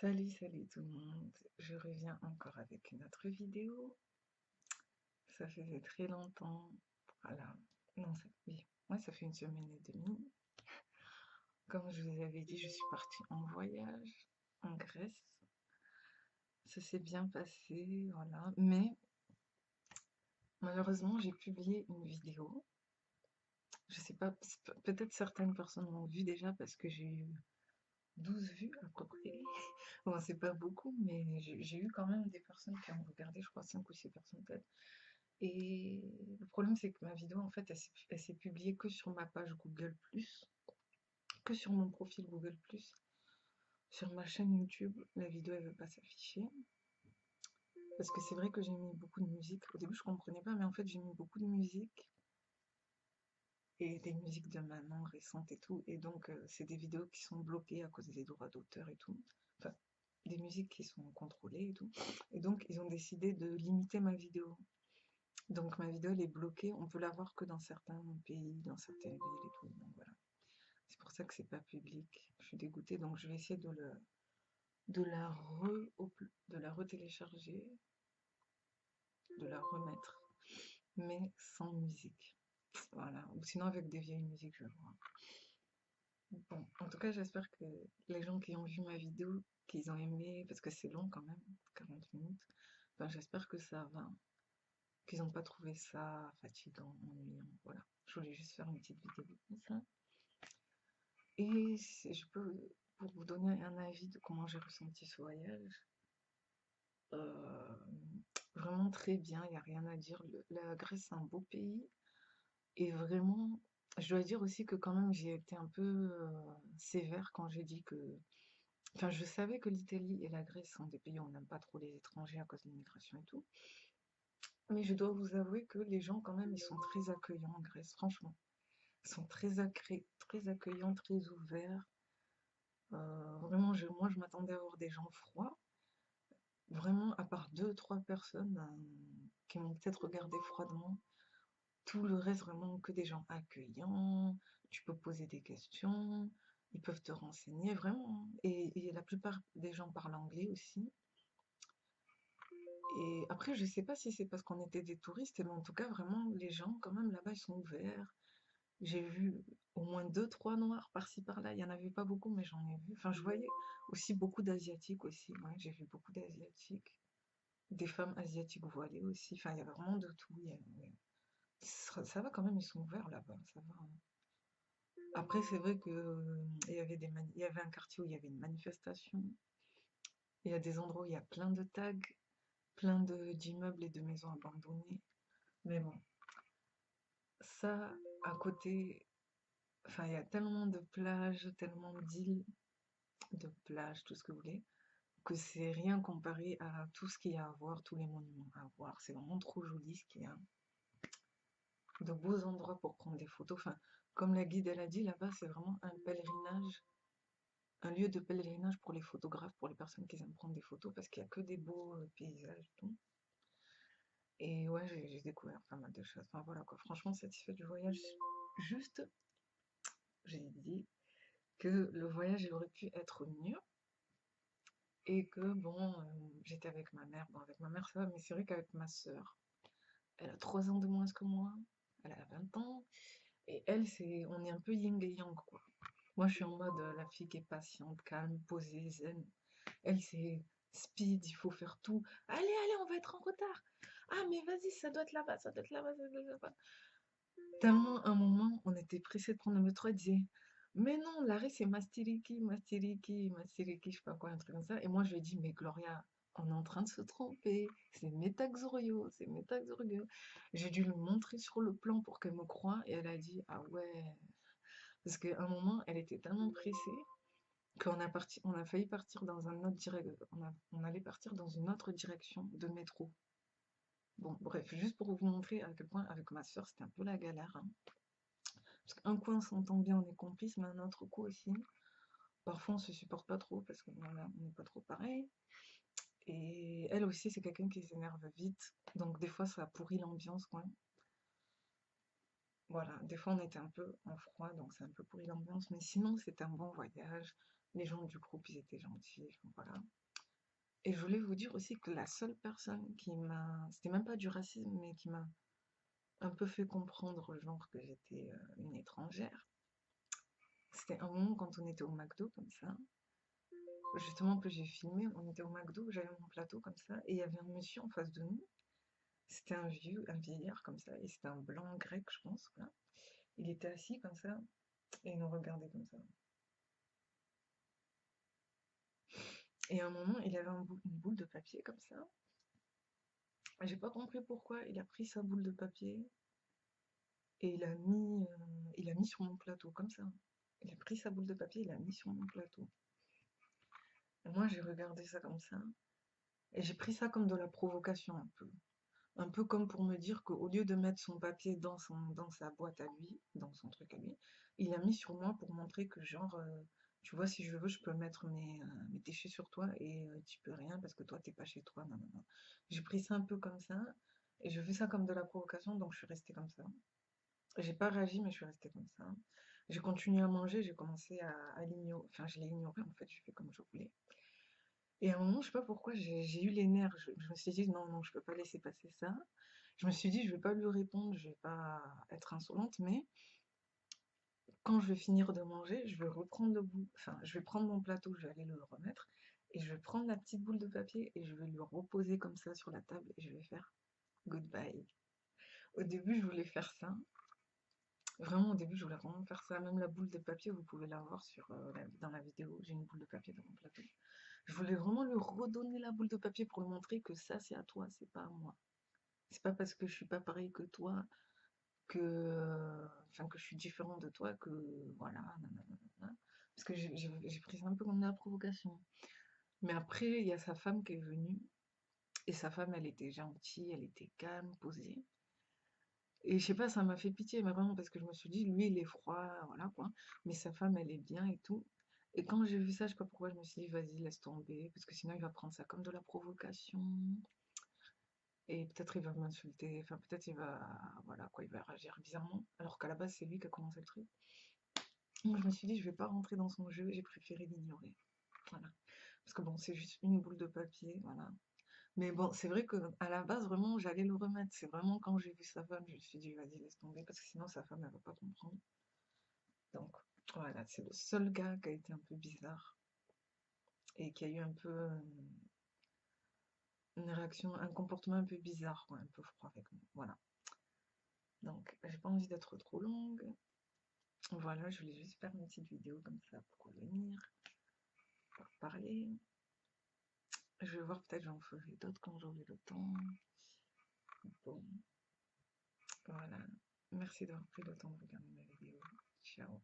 Salut tout le monde, je reviens encore avec une autre vidéo. Ça faisait très longtemps, voilà. Non, oui, moi ça fait une semaine et demie. Comme je vous avais dit, je suis partie en voyage en Grèce. Ça s'est bien passé, voilà. Mais malheureusement, j'ai publié une vidéo. Je sais pas, peut-être certaines personnes l'ont vue déjà parce que j'ai eu 12 vues à peu près. Bon, c'est pas beaucoup, mais j'ai eu quand même des personnes qui ont regardé, je crois 5 ou 6 personnes peut-être. Et le problème, c'est que ma vidéo, en fait, elle s'est publiée que sur ma page Google+, que sur mon profil Google+. Sur ma chaîne YouTube, la vidéo, elle veut pas s'afficher. Parce que c'est vrai que j'ai mis beaucoup de musique. Au début, je comprenais pas, mais en fait, j'ai mis beaucoup de musique. Et des musiques de maintenant récentes et tout. Et donc, c'est des vidéos qui sont bloquées à cause des droits d'auteur et tout. Enfin, des musiques qui sont contrôlées et tout. Et donc, ils ont décidé de limiter ma vidéo. Donc ma vidéo elle est bloquée, on peut la voir que dans certains pays, dans certaines villes et tout. Donc voilà. C'est pour ça que c'est pas public. Je suis dégoûtée, donc je vais essayer de la de la retélécharger, de la remettre, mais sans musique. Voilà. Ou sinon avec des vieilles musiques, je vois. Bon, en tout cas, j'espère que les gens qui ont vu ma vidéo, qu'ils ont aimé, parce que c'est long quand même, 40 minutes. Enfin, j'espère que ça va, qu'ils n'ont pas trouvé ça fatigant, ennuyant. Voilà. Je voulais juste faire une petite vidéo comme ça. Et si je peux, pour vous donner un avis de comment j'ai ressenti ce voyage, euh, vraiment très bien, il n'y a rien à dire. La Grèce, c'est un beau pays. Et vraiment, je dois dire aussi que quand même, j'ai été un peu sévère quand j'ai dit que... Enfin, je savais que l'Italie et la Grèce sont des pays où on n'aime pas trop les étrangers à cause de l'immigration et tout. Mais je dois vous avouer que les gens, quand même, ils sont très accueillants en Grèce, franchement. Ils sont très accueillants, très ouverts. Vraiment, moi, je m'attendais à voir des gens froids. Vraiment, à part deux, trois personnes qui m'ont peut-être regardé froidement, tout le reste, vraiment, que des gens accueillants. Tu peux poser des questions, ils peuvent te renseigner, vraiment. Et la plupart des gens parlent anglais aussi. Et après, je sais pas si c'est parce qu'on était des touristes, mais en tout cas, vraiment, les gens, quand même, là-bas, ils sont ouverts. J'ai vu au moins deux, trois noirs par-ci, par-là. Il y en avait pas beaucoup, mais j'en ai vu. Enfin, je voyais aussi beaucoup d'asiatiques aussi. Ouais, j'ai vu beaucoup d'asiatiques. Des femmes asiatiques voilées aussi. Enfin, il y avait vraiment de tout. Ouais. Ça va quand même, ils sont ouverts là-bas. Ça va, hein. Après, c'est vrai que il y avait un quartier où il y avait une manifestation. Il y a des endroits où il y a plein de tags, plein d'immeubles et de maisons abandonnées. Mais bon, ça, à côté, enfin, il y a tellement de plages, tellement d'îles, de plages, tout ce que vous voulez, que c'est rien comparé à tout ce qu'il y a à voir, tous les monuments à voir. C'est vraiment trop joli ce qu'il y a. De beaux endroits pour prendre des photos. Enfin, comme la guide elle a dit, là-bas, c'est vraiment un pèlerinage, un lieu de pèlerinage pour les photographes, pour les personnes qui aiment prendre des photos, parce qu'il n'y a que des beaux paysages et tout. Et ouais, j'ai découvert pas mal de choses. Enfin voilà quoi, franchement satisfait du voyage. Juste, j'ai dit que le voyage il aurait pu être mieux et que bon, j'étais avec ma mère. Bon, avec ma mère ça va, mais c'est vrai qu'avec ma soeur, elle a 3 ans de moins que moi, elle a 20 ans, et elle, on est un peu yin et yang quoi. Moi, je suis en mode la fille qui est patiente, calme, posée, zen. Elle, c'est speed, il faut faire tout. Allez, on va être en retard. Ah, mais vas-y, ça doit être là-bas, ça doit être là-bas, ça doit être là-bas. Tellement, un moment, on était pressé de prendre le métro, elle disait, mais non, l'arrêt, c'est Mastiriki, Mastiriki, Mastiriki, je sais pas quoi, un truc comme ça. Et moi, je lui ai dit, mais Gloria, on est en train de se tromper. C'est Metaxorio, c'est Metaxorio. J'ai dû lui montrer sur le plan pour qu'elle me croie. Et elle a dit, ah ouais. Parce qu'à un moment, elle était tellement pressée on a failli partir dans un autre on allait partir dans une autre direction de métro. Bon, bref, juste pour vous montrer à quel point avec ma soeur c'était un peu la galère, hein. Parce qu'un coup on s'entend bien, on est complice, mais un autre coup aussi, parfois on se supporte pas trop parce que voilà, on n'est pas trop pareil. Et elle aussi c'est quelqu'un qui s'énerve vite, donc des fois ça pourrit l'ambiance quoi. Voilà, des fois on était un peu en froid, donc c'est un peu pourri l'ambiance, mais sinon c'était un bon voyage. Les gens du groupe, ils étaient gentils, enfin, voilà. Et je voulais vous dire aussi que la seule personne qui m'a, c'était même pas du racisme, mais qui m'a un peu fait comprendre, genre, que j'étais une étrangère, c'était un moment quand on était au McDo, comme ça. Justement, que j'ai filmé, on était au McDo, j'avais mon plateau comme ça, et il y avait un monsieur en face de nous. C'était un vieux, un vieillard comme ça, et c'était un blanc grec, je pense, voilà. Il était assis comme ça, et il nous regardait comme ça. Et à un moment, il avait une boule de papier comme ça. J'ai pas compris pourquoi il a pris sa boule de papier et il a mis sur mon plateau comme ça. Il a pris sa boule de papier, il l'a mis sur mon plateau. Et moi, j'ai regardé ça comme ça, et j'ai pris ça comme de la provocation un peu. Un peu comme pour me dire qu'au lieu de mettre son papier dans sa boîte à lui, dans son truc à lui, il l'a mis sur moi pour montrer que genre, tu vois, si je veux, je peux mettre mes déchets sur toi et tu peux rien parce que toi, t'es pas chez toi. Non, non, non. J'ai pris ça un peu comme ça et je fais ça comme de la provocation, donc je suis restée comme ça. J'ai pas réagi, mais je suis restée comme ça. J'ai continué à manger, j'ai commencé à l'ignorer, enfin, je l'ai ignoré en fait, je fais comme je voulais. Et à un moment, je sais pas pourquoi, j'ai eu les nerfs. Je me suis dit, non, non, je peux pas laisser passer ça. Je me suis dit, je vais pas lui répondre, je vais pas être insolente, mais quand je vais finir de manger, je vais reprendre le bout, enfin, je vais prendre mon plateau, je vais aller le remettre, et je vais prendre la petite boule de papier et je vais lui reposer comme ça sur la table et je vais faire goodbye. Au début, je voulais faire ça. Vraiment, au début, je voulais vraiment faire ça. Même la boule de papier, vous pouvez la voir dans la vidéo. J'ai une boule de papier dans mon plateau. Je voulais vraiment lui redonner la boule de papier pour lui montrer que ça, c'est à toi, c'est pas à moi. C'est pas parce que je suis pas pareil que toi enfin, que je suis différente de toi que voilà, nanana. Parce que j'ai pris ça un peu comme de la provocation. Mais après, il y a sa femme qui est venue. Et sa femme, elle était gentille, elle était calme, posée. Et je sais pas, ça m'a fait pitié, mais vraiment, parce que je me suis dit, lui, il est froid, voilà quoi. Mais sa femme, elle est bien et tout. Et quand j'ai vu ça, je sais pas pourquoi, je me suis dit, vas-y, laisse tomber, parce que sinon, il va prendre ça comme de la provocation. Et peut-être il va m'insulter, enfin, peut-être il va, voilà quoi, il va réagir bizarrement. Alors qu'à la base, c'est lui qui a commencé le truc. Donc, je me suis dit, je vais pas rentrer dans son jeu, j'ai préféré l'ignorer. Voilà. Parce que bon, c'est juste une boule de papier, voilà. Mais bon, c'est vrai que à la base, vraiment, j'allais le remettre. C'est vraiment quand j'ai vu sa femme, je me suis dit, vas-y, laisse tomber, parce que sinon, sa femme, elle va pas comprendre. Donc, voilà, c'est le seul gars qui a été un peu bizarre et qui a eu un peu une réaction, un comportement un peu bizarre, quoi, un peu froid avec moi. Voilà. Donc, j'ai pas envie d'être trop longue. Voilà, je voulais juste faire une petite vidéo comme ça pour revenir, pour parler. Je vais voir, peut-être j'en ferai d'autres quand j'aurai le temps. Bon, voilà. Merci d'avoir pris le temps de regarder ma vidéo. Ciao.